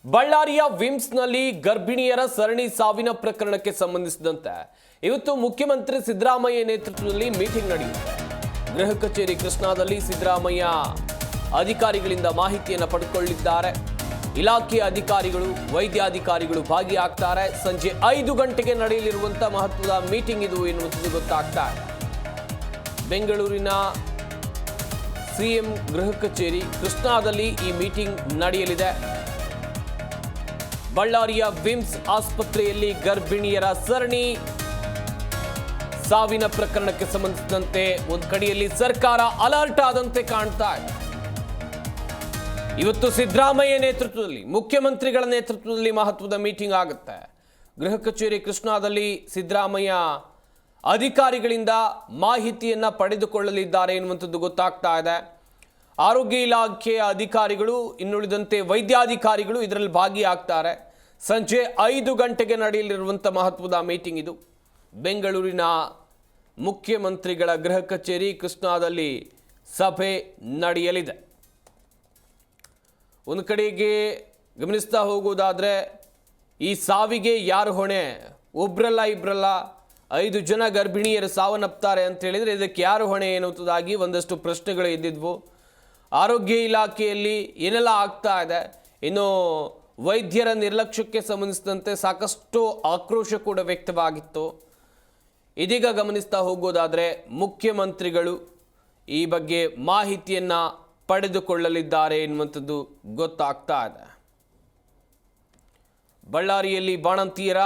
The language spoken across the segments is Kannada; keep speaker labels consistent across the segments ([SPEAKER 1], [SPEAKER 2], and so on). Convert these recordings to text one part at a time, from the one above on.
[SPEAKER 1] ಬಳ್ಳಾರಿಯ ವಿಮ್ಸ್ನಲ್ಲಿ ಗರ್ಭಿಣಿಯರ ಸರಣಿ ಸಾವಿನ ಪ್ರಕರಣಕ್ಕೆ ಸಂಬಂಧಿಸಿದಂತೆ ಇವತ್ತು ಮುಖ್ಯಮಂತ್ರಿ ಸಿದ್ದರಾಮಯ್ಯ ನೇತೃತ್ವದಲ್ಲಿ ಮೀಟಿಂಗ್ ನಡೆಯುತ್ತೆ. ಗೃಹ ಕಚೇರಿ ಕೃಷ್ಣಾದಲ್ಲಿ ಸಿದ್ದರಾಮಯ್ಯ ಅಧಿಕಾರಿಗಳಿಂದ ಮಾಹಿತಿಯನ್ನು ಪಡೆದುಕೊಳ್ಳಲಿದ್ದಾರೆ. ಇಲಾಖೆಯ ಅಧಿಕಾರಿಗಳು, ವೈದ್ಯಾಧಿಕಾರಿಗಳು ಭಾಗಿಯಾಗ್ತಾರೆ. ಸಂಜೆ 5 ಗಂಟೆಗೆ ನಡೆಯಲಿರುವಂತಹ ಮಹತ್ವದ ಮೀಟಿಂಗ್ ಇದು ಎನ್ನುವುದು ಗೊತ್ತಾಗ್ತಾ ಇದೆ. ಬೆಂಗಳೂರಿನ ಸಿಎಂ ಗೃಹ ಕಚೇರಿ ಕೃಷ್ಣಾದಲ್ಲಿ ಈ ಮೀಟಿಂಗ್ ನಡೆಯಲಿದೆ. ಬಳ್ಳಾರಿಯ ವಿಮ್ಸ್ ಆಸ್ಪತ್ರೆಯಲ್ಲಿ ಗರ್ಭಿಣಿಯರ ಸರಣಿ ಸಾವಿನ ಪ್ರಕರಣಕ್ಕೆ ಸಂಬಂಧಿಸಿದಂತೆ ಒಂದು ಕಡೆಯಲ್ಲಿ ಸರ್ಕಾರ ಅಲರ್ಟ್ ಆದಂತೆ ಕಾಣ್ತಾ ಇದೆ. ಇವತ್ತು ಸಿದ್ದರಾಮಯ್ಯ ನೇತೃತ್ವದಲ್ಲಿ, ಮುಖ್ಯಮಂತ್ರಿಗಳ ನೇತೃತ್ವದಲ್ಲಿ ಮಹತ್ವದ ಮೀಟಿಂಗ್ ಆಗುತ್ತೆ. ಗೃಹ ಕಚೇರಿ ಕೃಷ್ಣಾದಲ್ಲಿ ಸಿದ್ದರಾಮಯ್ಯ ಅಧಿಕಾರಿಗಳಿಂದ ಮಾಹಿತಿಯನ್ನ ಪಡೆದುಕೊಳ್ಳಲಿದ್ದಾರೆ ಎನ್ನುವಂಥದ್ದು ಗೊತ್ತಾಗ್ತಾ ಇದೆ. ಆರೋಗ್ಯ ಇಲಾಖೆಯ ಅಧಿಕಾರಿಗಳು, ಇನ್ನುಳಿದಂತೆ ವೈದ್ಯಾಧಿಕಾರಿಗಳು ಇದರಲ್ಲಿ ಭಾಗಿಯಾಗ್ತಾರೆ. ಸಂಜೆ 5 ಗಂಟೆಗೆ ನಡೆಯಲಿರುವಂಥ ಮಹತ್ವದ ಮೀಟಿಂಗ್ ಇದು. ಬೆಂಗಳೂರಿನ ಮುಖ್ಯಮಂತ್ರಿಗಳ ಗೃಹ ಕಚೇರಿ ಕೃಷ್ಣಾದಲ್ಲಿ ಸಭೆ ನಡೆಯಲಿದೆ. ಒಂದು ಕಡೆಗೆ ಗಮನಿಸ್ತಾ ಹೋಗುವುದಾದರೆ, ಈ ಸಾವಿಗೆ ಯಾರು ಹೊಣೆ? ಒಬ್ರಲ್ಲ ಇಬ್ರಲ್ಲ 5 ಜನ ಗರ್ಭಿಣಿಯರು ಸಾವನ್ನಪ್ತಾರೆ ಅಂತ ಹೇಳಿದರೆ ಇದಕ್ಕೆ ಯಾರು ಹೊಣೆ ಎನ್ನುವುದಾಗಿ ಒಂದಷ್ಟು ಪ್ರಶ್ನೆಗಳು ಇದ್ದಿದ್ವು. ಆರೋಗ್ಯ ಇಲಾಖೆಯಲ್ಲಿ ಏನೆಲ್ಲ ಆಗ್ತಾ ಇದೆ, ಇನ್ನು ವೈದ್ಯರ ನಿರ್ಲಕ್ಷ್ಯಕ್ಕೆ ಸಂಬಂಧಿಸಿದಂತೆ ಸಾಕಷ್ಟು ಆಕ್ರೋಶ ಕೂಡ ವ್ಯಕ್ತವಾಗಿತ್ತು. ಇದೀಗ ಗಮನಿಸ್ತಾ ಹೋಗೋದಾದರೆ ಮುಖ್ಯಮಂತ್ರಿಗಳು ಈ ಬಗ್ಗೆ ಮಾಹಿತಿಯನ್ನು ಪಡೆದುಕೊಳ್ಳಲಿದ್ದಾರೆ ಎನ್ನುವಂಥದ್ದು ಗೊತ್ತಾಗ್ತಾ ಇದೆ. ಬಳ್ಳಾರಿಯಲ್ಲಿ ಬಾಣಂತಿಯರ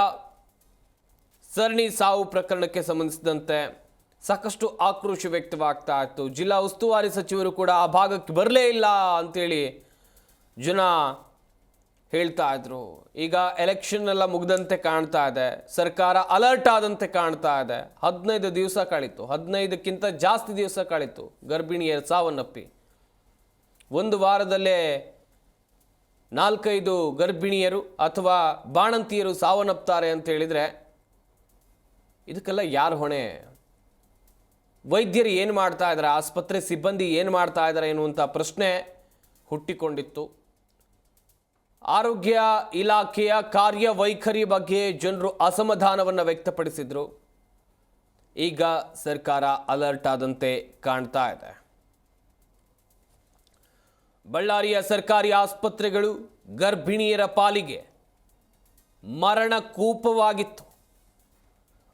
[SPEAKER 1] ಸರಣಿ ಸಾವು ಪ್ರಕರಣಕ್ಕೆ ಸಂಬಂಧಿಸಿದಂತೆ ಸಾಕಷ್ಟು ಆಕ್ರೋಶ ವ್ಯಕ್ತವಾಗ್ತಾ ಇತ್ತು. ಜಿಲ್ಲಾ ಉಸ್ತುವಾರಿ ಸಚಿವರು ಕೂಡ ಆ ಭಾಗಕ್ಕೆ ಬರಲೇ ಇಲ್ಲ ಅಂತೇಳಿ ಜನ ಹೇಳ್ತಾ ಇದ್ರು. ಈಗ ಎಲೆಕ್ಷನ್ ಎಲ್ಲ ಮುಗ್ದಂತೆ ಕಾಣ್ತಾ ಇದೆ, ಸರ್ಕಾರ ಅಲರ್ಟ್ ಆದಂತೆ ಕಾಣ್ತಾ ಇದೆ. 15 ದಿವಸ ಕಳೀತು, 15ಕ್ಕಿಂತ ಜಾಸ್ತಿ ದಿವಸ ಕಳೀತು ಗರ್ಭಿಣಿಯರ ಸಾವನ್ನಪ್ಪಿ. ಒಂದು ವಾರದಲ್ಲೇ 4-5 ಗರ್ಭಿಣಿಯರು ಅಥವಾ ಬಾಣಂತಿಯರು ಸಾವನ್ನಪ್ತಾರೆ ಅಂತ ಹೇಳಿದರೆ ಇದಕ್ಕೆಲ್ಲ ಯಾರು ಹೊಣೆ? ವೈದ್ಯರು ಏನು ಮಾಡ್ತಾ ಇದ್ದಾರೆ, ಆಸ್ಪತ್ರೆ ಸಿಬ್ಬಂದಿ ಏನು ಮಾಡ್ತಾ ಇದ್ದಾರೆ ಎನ್ನುವಂಥ ಪ್ರಶ್ನೆ ಹುಟ್ಟಿಕೊಂಡಿತ್ತು. ಆರೋಗ್ಯ ಇಲಾಖೆಯ ಕಾರ್ಯವೈಖರಿ ಬಗ್ಗೆ ಜನರು ಅಸಮಾಧಾನವನ್ನು ವ್ಯಕ್ತಪಡಿಸಿದರು. ಈಗ ಸರ್ಕಾರ ಅಲರ್ಟ್ ಆದಂತೆ ಕಾಣ್ತಾ ಇದೆ. ಬಳ್ಳಾರಿಯ ಸರ್ಕಾರಿ ಆಸ್ಪತ್ರೆಗಳು ಗರ್ಭಿಣಿಯರ ಪಾಲಿಗೆ ಮರಣ ಕೂಪವಾಗಿತ್ತು.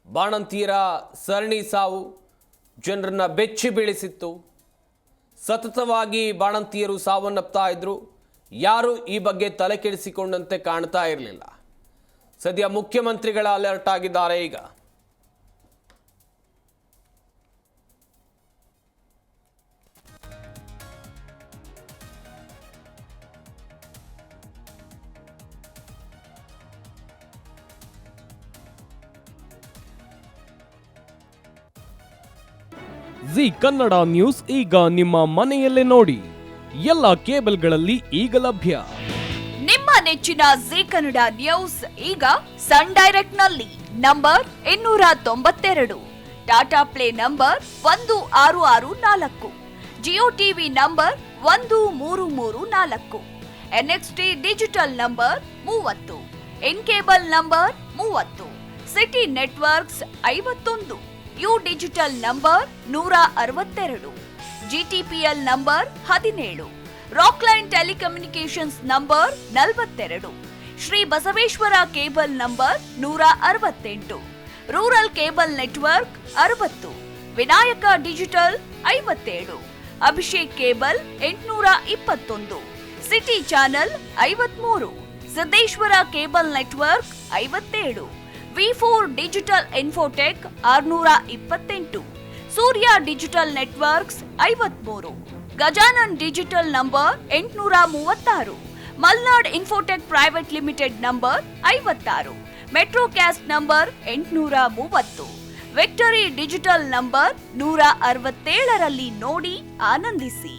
[SPEAKER 1] ಬಾಣಂತಿಯರ ಸರಣಿ ಸಾವು ಜನರನ್ನ ಬೆಚ್ಚಿ ಬೀಳಿಸಿತ್ತು. ಸತತವಾಗಿ ಬಾಣಂತಿಯರು ಸಾವನ್ನಪ್ತಾ ಇದ್ರು. ಯಾರು ಈ ಬಗ್ಗೆ ತಲೆ ಕೆಡಿಸಿಕೊಂಡಂತೆ ಕಾಣ್ತಾ ಇರಲಿಲ್ಲ. ಸದ್ಯ ಮುಖ್ಯಮಂತ್ರಿಗಳ ಅಲರ್ಟ್ ಆಗಿದ್ದಾರೆ. ಈಗ
[SPEAKER 2] ಜಿ ಕನ್ನಡ ನ್ಯೂಸ್ ಈಗ ನಿಮ್ಮ ಮನೆಯಲ್ಲೇ ನೋಡಿ. ಎಲ್ಲ ಕೇಬಲ್ಗಳಲ್ಲಿ ಈಗ ಲಭ್ಯ.
[SPEAKER 3] ನಿಮ್ಮ ನೆಚ್ಚಿನ ಜಿ ಕನ್ನಡ ನ್ಯೂಸ್ ಈಗ ಸನ್ ಡೈರೆಕ್ಟ್ ನಲ್ಲಿ number 292, Tata Play number 1664, Jio TV number 1334, NXT Digital number 30, In Cable number 30, City Networks 51, U Digital number 162, GTPL number 17, Rockline Telecommunications number 42, Shri Basaveshwara cable number 168, rural cable network 60, Vinayaka Digital 57, Abhishek cable 821, City Channel 53, Siddeshwara cable network 57, ವಿ4 Digital Infotech 628, Surya Digital Networks 53, Gajanan digital number 836, Malnad Infotech Private Limited number 56, Metrocast number 830, Victory Digital number 167ರಲ್ಲಿ ನೋಡಿ ಆನಂದಿಸಿ.